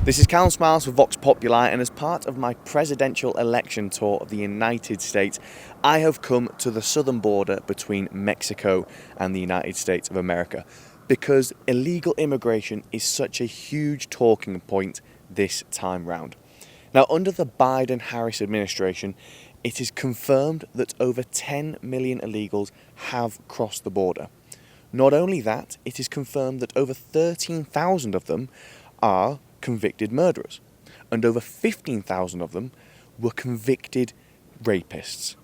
This is Callum Smiles for Vox Populi, and as part of my presidential election tour of the United States, I have come to the southern border between Mexico and the United States of America because illegal immigration is such a huge talking point this time round. Now, under the Biden-Harris administration, it is confirmed that over 10 million illegals have crossed the border. Not only that, it is confirmed that over 13,000 of them are convicted murderers, and over 15,000 of them were convicted rapists.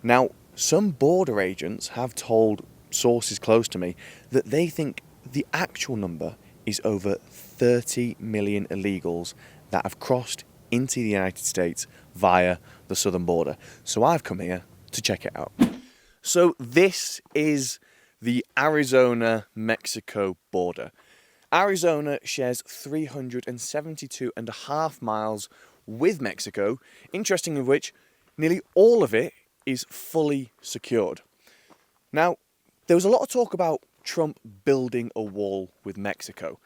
Now, some border agents have told sources close to me that they think the actual number is over 30 million illegals that have crossed into the United States via the southern border. So I've come here to check it out. So this is the Arizona-Mexico border. Arizona shares 372.5 miles with Mexico, interestingly which nearly all of it is fully secured. Now, there was a lot of talk about Trump building a wall with Mexico.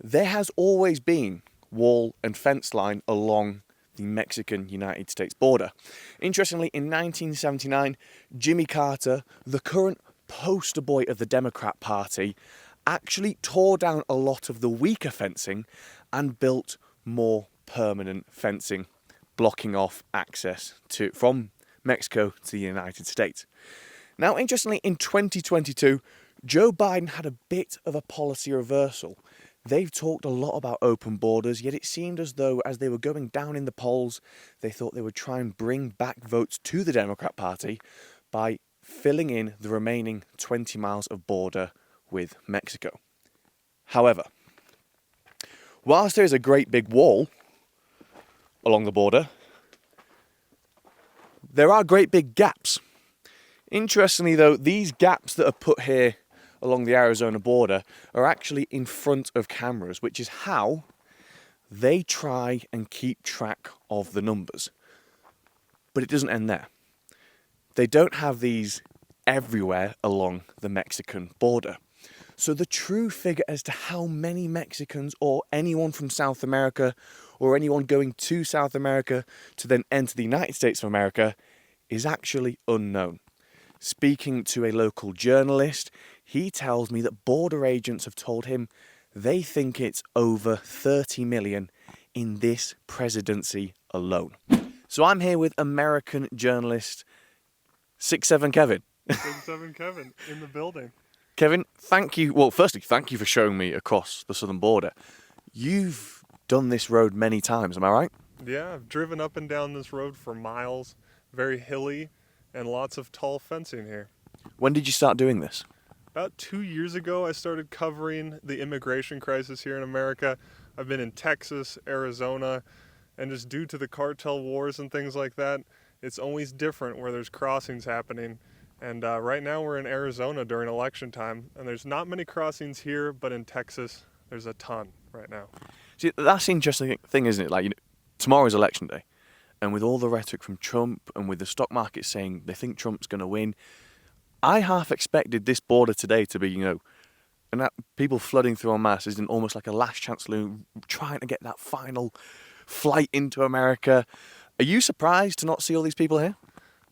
There has always been wall and fence line along the Mexican-United States border. Interestingly, in 1979, Jimmy Carter, the current poster boy of the Democrat Party, actually tore down a lot of the weaker fencing and built more permanent fencing, blocking off access from Mexico to the United States. Now, interestingly, in 2022, Joe Biden had a bit of a policy reversal. They've talked a lot about open borders, yet it seemed as though as they were going down in the polls, they thought they would try and bring back votes to the Democrat Party by filling in the remaining 20 miles of border with Mexico. However, whilst there is a great big wall along the border, there are great big gaps. Interestingly though, these gaps that are put here along the Arizona border are actually in front of cameras, which is how they try and keep track of the numbers. But it doesn't end there. They don't have these everywhere along the Mexican border. So the true figure as to how many Mexicans or anyone from South America or anyone going to South America to then enter the United States of America is actually unknown. Speaking to a local journalist, he tells me that border agents have told him they think it's over 30 million in this presidency alone. So I'm here with American journalist 6'7" Kevin. 6'7" Kevin in the building. Kevin, thank you. Well, firstly, thank you for showing me across the southern border. You've done this road many times, am I right? Yeah, I've driven up and down this road for miles, very hilly, and lots of tall fencing here. When did you start doing this? About 2 years ago, I started covering the immigration crisis here in America. I've been in Texas, Arizona, and just due to the cartel wars and things like that, it's always different where there's crossings happening. And right now we're in Arizona during election time, and there's not many crossings here, but in Texas, there's a ton right now. See, that's the interesting thing, isn't it? Like, tomorrow's election day, and with all the rhetoric from Trump and with the stock market saying they think Trump's going to win, I half expected this border today to be, and that people flooding through en masse is almost like a last chance saloon trying to get that final flight into America. Are you surprised to not see all these people here?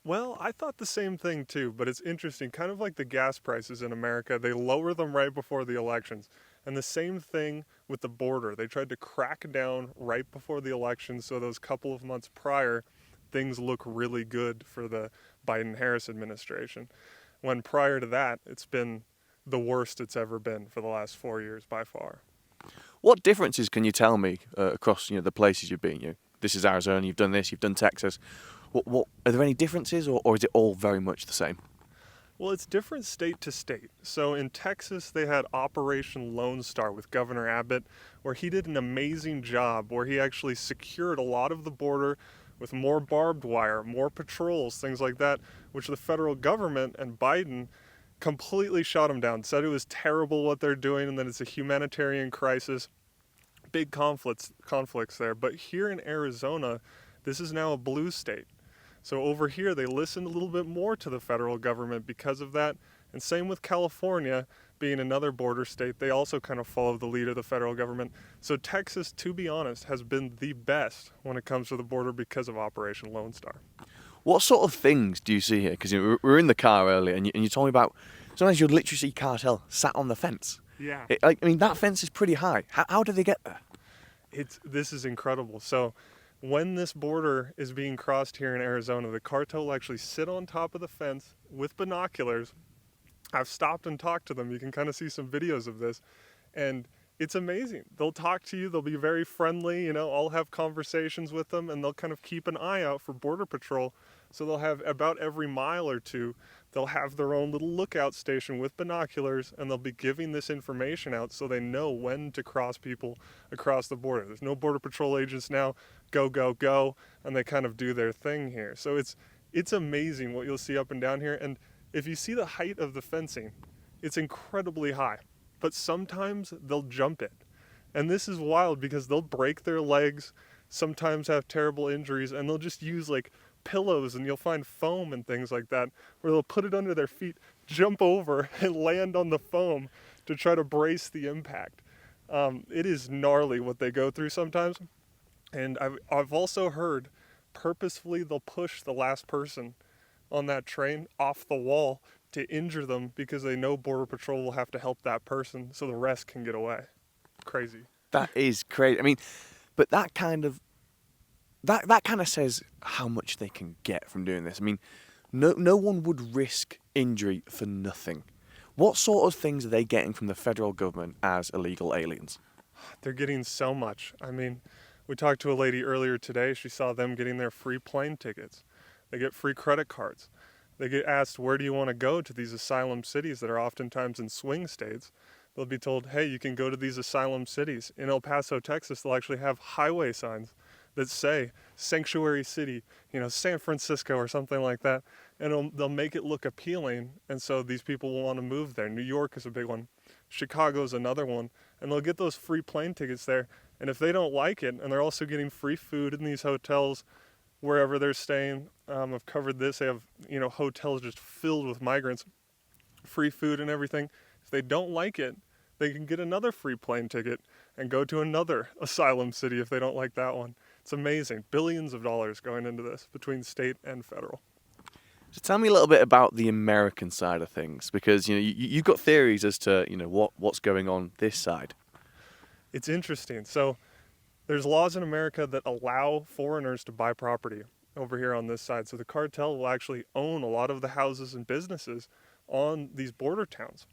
Well, I thought the same thing too, but it's interesting, kind of like the gas prices in America, they lower them right before the elections. And the same thing with the border. They tried to crack down right before the elections, so those couple of months prior, things look really good for the Biden-Harris administration. When prior to that, it's been the worst it's ever been for the last 4 years by far. What differences can you tell me across the places you've been? This is Arizona, you've done this, you've done Texas. What are there any differences, or is it all very much the same? Well, it's different state to state. So in Texas, they had Operation Lone Star with Governor Abbott, where he did an amazing job, where he actually secured a lot of the border with more barbed wire, more patrols, things like that, which the federal government and Biden completely shot him down, said it was terrible what they're doing, and that it's a humanitarian crisis. Big conflicts there. But here in Arizona, this is now a blue state. So over here, they listened a little bit more to the federal government because of that. And same with California. being another border state, they also kind of follow the lead of the federal government. So Texas, to be honest, has been the best when it comes to the border because of Operation Lone Star. What sort of things do you see here? Because we were in the car earlier, and you told me about sometimes you'd literally see cartel sat on the fence. Yeah. That fence is pretty high. How do they get there? This is incredible. So when this border is being crossed here in Arizona, the cartel will actually sit on top of the fence with binoculars. I've stopped and talked to them. You can kind of see some videos of this. And it's amazing. They'll talk to you. They'll be very friendly. I'll have conversations with them, and they'll kind of keep an eye out for Border Patrol. So they'll have about every mile or two, they'll have their own little lookout station with binoculars, and they'll be giving this information out so they know when to cross people across the border. There's no Border Patrol agents now. Go, go, go. And they kind of do their thing here. So it's amazing what you'll see up and down here. And if you see the height of the fencing, it's incredibly high. But sometimes they'll jump it. And this is wild because they'll break their legs, sometimes have terrible injuries, and they'll just use like pillows, and you'll find foam and things like that, where they'll put it under their feet, jump over, and land on the foam to try to brace the impact. It is gnarly what they go through sometimes. And I've also heard purposefully they'll push the last person on that train off the wall to injure them because they know Border Patrol will have to help that person so the rest can get away. Crazy. That is crazy. I mean, but that kind of says how much they can get from doing this. I mean, no one would risk injury for nothing. What sort of things are they getting from the federal government as illegal aliens? They're getting so much. I mean, we talked to a lady earlier today. She saw them getting their free plane tickets. They get free credit cards. They get asked, where do you want to go to these asylum cities that are oftentimes in swing states? They'll be told, hey, you can go to these asylum cities. In El Paso, Texas, they'll actually have highway signs that say Sanctuary City, San Francisco or something like that. And they'll make it look appealing. And so these people will want to move there. New York is a big one. Chicago's another one. And they'll get those free plane tickets there. And if they don't like it, and they're also getting free food in these hotels, wherever they're staying. I've covered this. They have, hotels just filled with migrants, free food and everything. If they don't like it, they can get another free plane ticket and go to another asylum city if they don't like that one. It's amazing. Billions of dollars going into this between state and federal. So tell me a little bit about the American side of things, because you've got theories as to what's going on this side. It's interesting. So there's laws in America that allow foreigners to buy property over here on this side. So the cartel will actually own a lot of the houses and businesses on these border towns.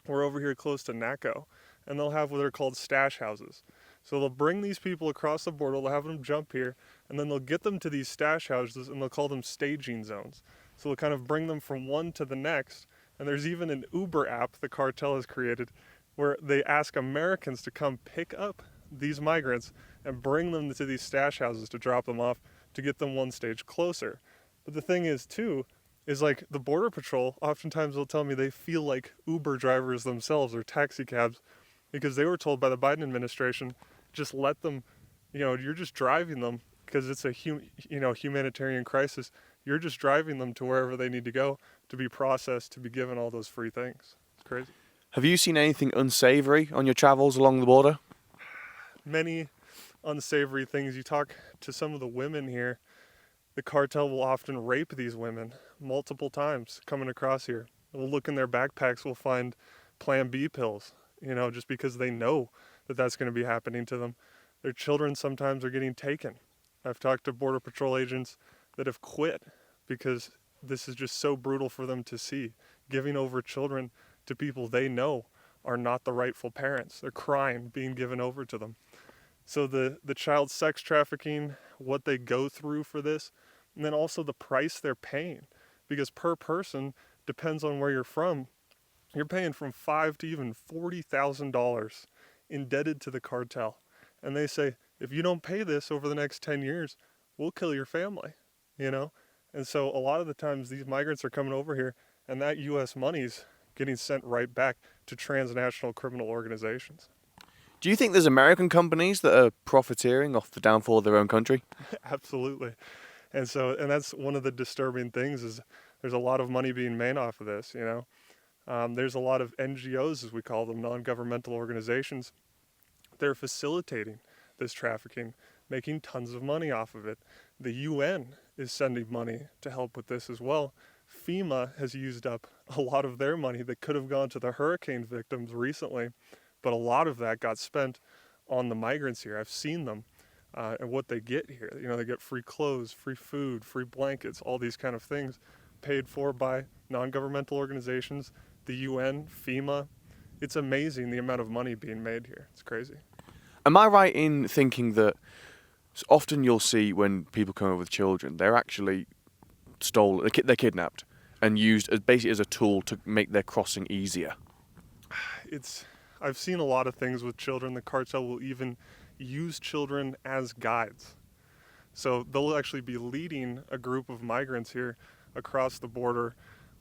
We're over here close to Naco, and they'll have what are called stash houses. So they'll bring these people across the border, they'll have them jump here, and then they'll get them to these stash houses, and they'll call them staging zones. So they'll kind of bring them from one to the next, and there's even an Uber app the cartel has created where they ask Americans to come pick up these migrants and bring them to these stash houses to drop them off to get them one stage closer. But the thing is, too, is like the Border Patrol, oftentimes they'll tell me they feel like Uber drivers themselves or taxi cabs because they were told by the Biden administration, just let them, you're just driving them because it's a humanitarian crisis. You're just driving them to wherever they need to go to be processed, to be given all those free things. It's crazy. Have you seen anything unsavory on your travels along the border? Many unsavory things. You talk to some of the women here, the cartel will often rape these women multiple times coming across here. We'll look in their backpacks, we'll find Plan B pills, just because they know that that's going to be happening to them. Their children sometimes are getting taken. I've talked to Border Patrol agents that have quit because this is just so brutal for them to see, giving over children to people they know are not the rightful parents. They're crying being given over to them. So the child sex trafficking, what they go through for this, and then also the price they're paying, because per person depends on where you're from. You're paying from $5,000 to even $40,000 indebted to the cartel. And they say, if you don't pay this over the next 10 years, we'll kill your family, And so a lot of the times these migrants are coming over here and that U.S. money's getting sent right back to transnational criminal organizations. Do you think there's American companies that are profiteering off the downfall of their own country? Absolutely. And that's one of the disturbing things is there's a lot of money being made off of this, There's a lot of NGOs, as we call them, non-governmental organizations. They're facilitating this trafficking, making tons of money off of it. The UN is sending money to help with this as well. FEMA has used up a lot of their money that could have gone to the hurricane victims recently, but a lot of that got spent on the migrants here. I've seen them and what they get here. You know, they get free clothes, free food, free blankets, all these kind of things paid for by non-governmental organizations, the UN, FEMA. It's amazing the amount of money being made here. It's crazy. Am I right in thinking that often you'll see when people come over with children, they're actually stolen, they're kidnapped and used as basically as a tool to make their crossing easier? I've seen a lot of things with children. The cartel will even use children as guides. So they'll actually be leading a group of migrants here across the border.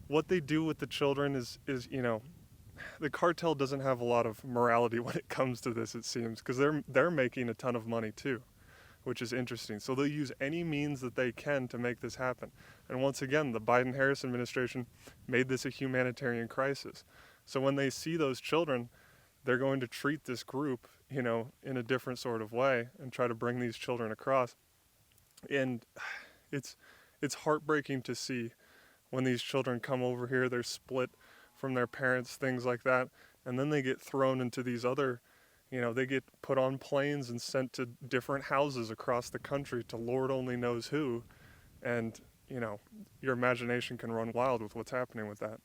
What they do with the children is you know, the cartel doesn't have a lot of morality when it comes to this, it seems, because they're making a ton of money too, which is interesting. So they'll use any means that they can to make this happen. And once again, the Biden-Harris administration made this a humanitarian crisis. So when they see those children, they're going to treat this group, you know, in a different sort of way and try to bring these children across. And it's heartbreaking to see when these children come over here, they're split from their parents, things like that, and then they get thrown into these other, you know, they get put on planes and sent to different houses across the country to Lord only knows who, and, you know, your imagination can run wild with what's happening with that.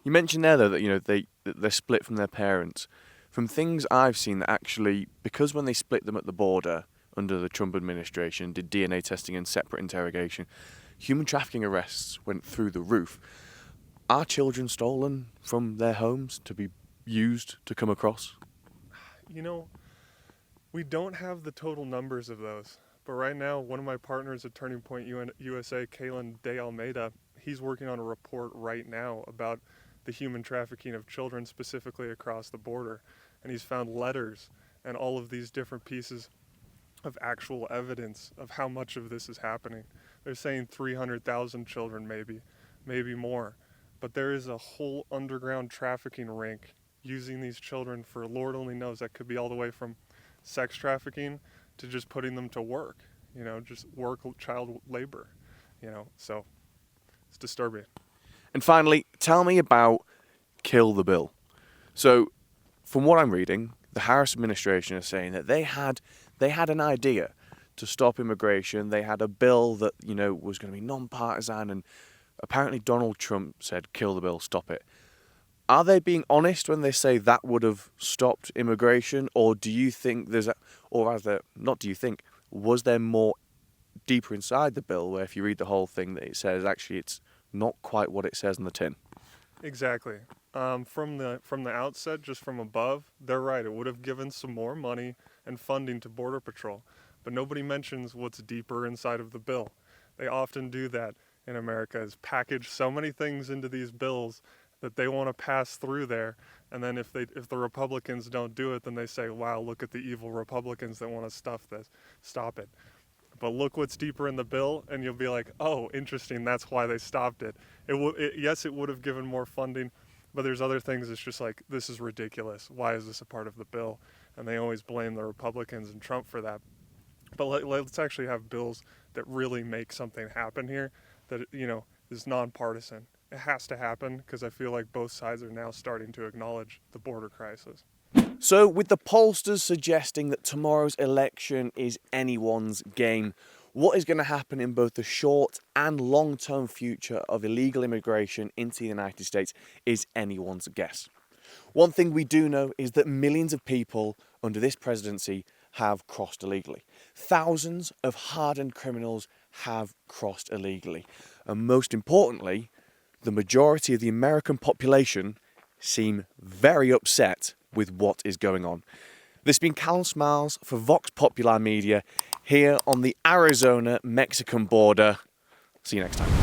You mentioned there, though, that, you know, they're split from their parents. From things I've seen, that actually, because when they split them at the border under the Trump administration, did DNA testing and separate interrogation, human trafficking arrests went through the roof. Are children stolen from their homes to be used to come across? You know, we don't have the total numbers of those, but right now, one of my partners at Turning Point USA, Callum de Almeida, he's working on a report right now about the human trafficking of children specifically across the border. And he's found letters and all of these different pieces of actual evidence of how much of this is happening. They're saying 300,000 children maybe more. But there is a whole underground trafficking rink using these children for Lord only knows. That could be all the way from sex trafficking to just putting them to work, you know, just work, child labor, you know, so it's disturbing. And finally, tell me about Kill the Bill. So, from what I'm reading, the Harris administration is saying that they had an idea to stop immigration. They had a bill that, you know, was going to be non-partisan, and apparently Donald Trump said, kill the bill, stop it. Are they being honest when they say that would have stopped immigration, or do you think was there more deeper inside the bill where if you read the whole thing that it says actually it's not quite what it says in the tin? Exactly. From the outset, just from above, they're right. It would have given some more money and funding to Border Patrol, but nobody mentions what's deeper inside of the bill. They often do that in America, is package so many things into these bills that they want to pass through there, and then if the Republicans don't do it, then they say, wow, look at the evil Republicans that want to stop it. But look what's deeper in the bill, and you'll be like, oh, interesting, that's why they stopped it. Yes, it would have given more funding, but there's other things it's just like, this is ridiculous. Why is this a part of the bill? And they always blame the Republicans and Trump for that. But let's actually have bills that really make something happen here that, you know, is nonpartisan. It has to happen because I feel like both sides are now starting to acknowledge the border crisis. So, with the pollsters suggesting that tomorrow's election is anyone's game, what is going to happen in both the short and long-term future of illegal immigration into the United States is anyone's guess. One thing we do know is that millions of people under this presidency have crossed illegally. Thousands of hardened criminals have crossed illegally. And most importantly, the majority of the American population seem very upset with what is going on. This has been Callum Smiles for Vox Popular Media here on the Arizona-Mexican border. See you next time.